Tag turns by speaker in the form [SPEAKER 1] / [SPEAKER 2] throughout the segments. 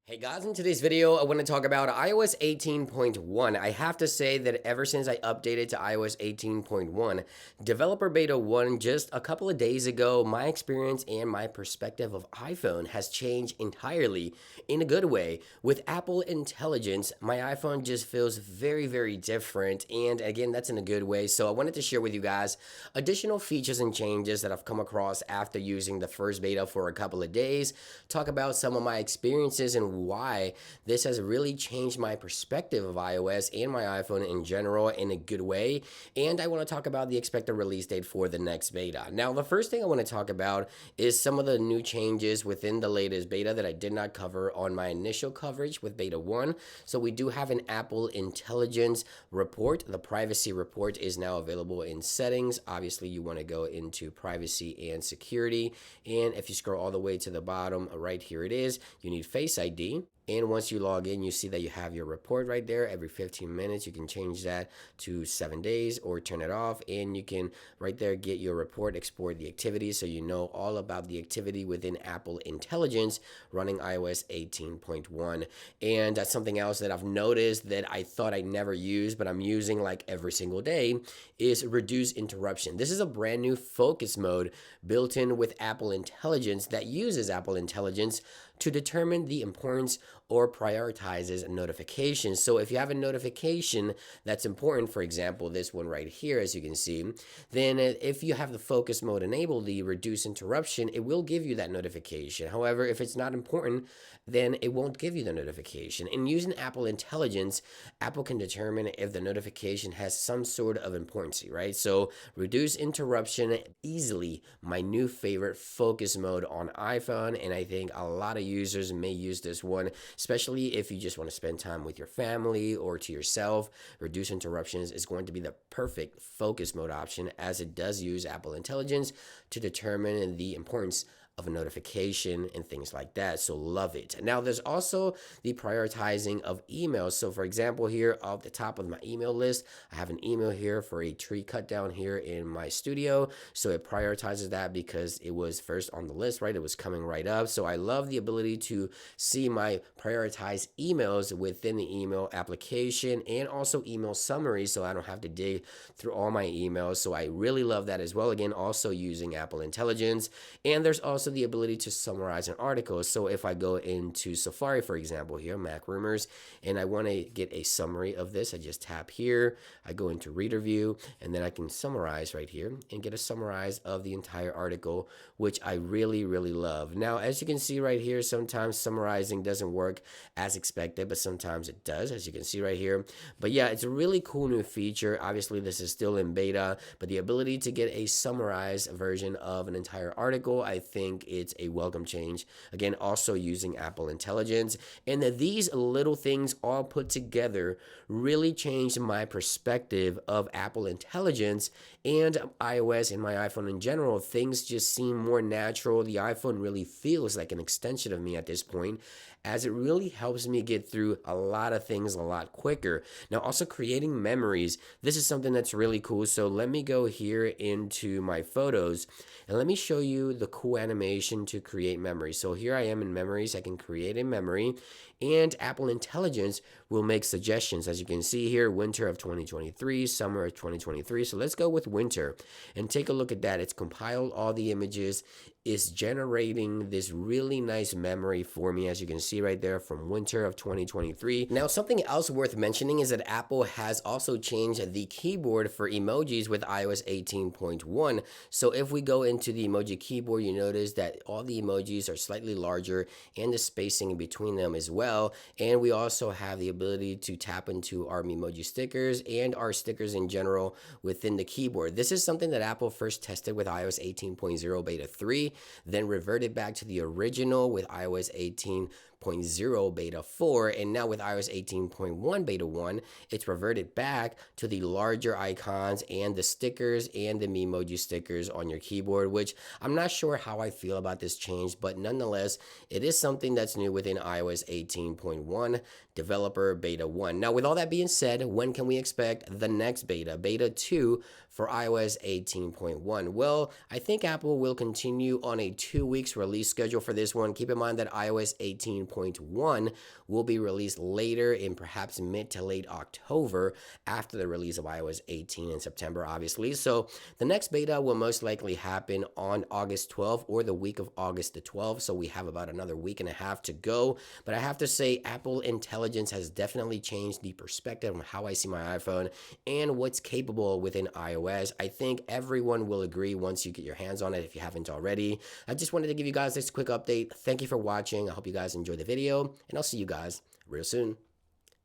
[SPEAKER 1] Hey guys, in today's video, I want to talk about iOS 18.1. I have to say that ever since I updated to iOS 18.1, Developer Beta 1 just a couple of days ago, my experience and my perspective of iPhone has changed entirely in a good way. With Apple Intelligence, my iPhone just feels very different, and again, that's in a good way. So I wanted to share with you guys additional features and changes that I've come across after using the first beta for a couple of days, talk about some of my experiences and why this has really changed my perspective of iOS and my iPhone in general in a good way. And I want to talk about the expected release date for the next beta. Now, the first thing I want to talk about is some of the new changes within the latest beta that I did not cover on my initial coverage with beta 1. So we do have an Apple Intelligence report. The privacy report is now available in settings. Obviously, you want to go into privacy and security. And if you scroll all the way to the bottom, right here it is, you need Face ID. And once you log in, you see that you have your report right there. Every 15 minutes, you can change that to 7 days or turn it off. And you can right there get your report, export the activity so you know all about the activity within Apple Intelligence running iOS 18.1. And that's something else that I've noticed that I thought I never used, but I'm using like every single day, is reduce interruption. This is a brand new focus mode built in with Apple Intelligence that uses Apple Intelligence to determine the importance or prioritizes notifications. So if you have a notification that's important, for example, this one right here, as you can see, then if you have the focus mode enabled, the reduce interruption, it will give you that notification. However, if it's not important, then it won't give you the notification. And using Apple Intelligence, Apple can determine if the notification has some sort of importance, right? So reduce interruption, easily my new favorite focus mode on iPhone, and I think a lot of users may use this one, especially if you just want to spend time with your family or to yourself. Reduce interruptions is going to be the perfect focus mode option, as it does use Apple Intelligence to determine the importance of a notification and things like that. So love it. Now there's also the prioritizing of emails. So for example, here off the top of my email list, I have an email here for a tree cut down here in my studio. So it prioritizes that because it was first on the list, right? It was coming right up. So I love the ability to see my prioritized emails within the email application and also email summary, so I don't have to dig through all my emails. So I really love that as well. Again, also using Apple Intelligence. And there's also the ability to summarize an article. So if I go into Safari, for example, here, Mac Rumors, and I want to get a summary of this, I just tap here, I go into Reader View, and then I can summarize right here and get a summarize of the entire article, which I really love. Now, as you can see right here, sometimes summarizing doesn't work as expected, but sometimes it does, as you can see right here. But yeah, it's a really cool new feature. Obviously, this is still in beta, but the ability to get a summarized version of an entire article, I think it's a welcome change. Again, also using Apple Intelligence. And that these little things all put together really changed my perspective of Apple Intelligence and iOS and my iPhone in general. Things just seem more natural. The iPhone really feels like an extension of me at this point, as it really helps me get through a lot of things a lot quicker. Now, also creating memories. This is something that's really cool. So let me go here into my photos and let me show you the cool animation to create memories. So here I am in memories. I can create a memory, and Apple Intelligence will make suggestions. As you can see here, winter of 2023, summer of 2023. So let's go with winter and take a look at that. It's compiled all the images. Is generating this really nice memory for me, as you can see right there, from winter of 2023. Now, something else worth mentioning is that Apple has also changed the keyboard for emojis with iOS 18.1. So if we go into the Emoji Keyboard, you notice that all the emojis are slightly larger and the spacing in between them as well. And we also have the ability to tap into our emoji stickers and our stickers in general within the keyboard. This is something that Apple first tested with iOS 18.0 beta 3, then reverted back to the original with iOS 18.0 beta 4, and now with iOS 18.1 beta 1, it's reverted back to the larger icons and the stickers and the Memoji stickers on your keyboard, which I'm not sure how I feel about this change, but nonetheless, it is something that's new within iOS 18.1 Developer Beta 1. Now, with all that being said, when can we expect the next beta, Beta 2, for iOS 18.1? Well, I think Apple will continue on a 2 weeks release schedule for this one. Keep in mind that iOS 18.1 18.1 will be released later in perhaps mid to late October after the release of iOS 18 in September, obviously. So the next beta will most likely happen on August 12th or the week of August the 12th. So we have about another week and a half to go. But I have to say, Apple Intelligence has definitely changed the perspective on how I see my iPhone and what's capable within iOS. I think everyone will agree once you get your hands on it if you haven't already. I just wanted to give you guys this quick update. Thank you for watching. I hope you guys enjoyed the video, and I'll see you guys real soon.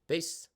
[SPEAKER 1] Peace.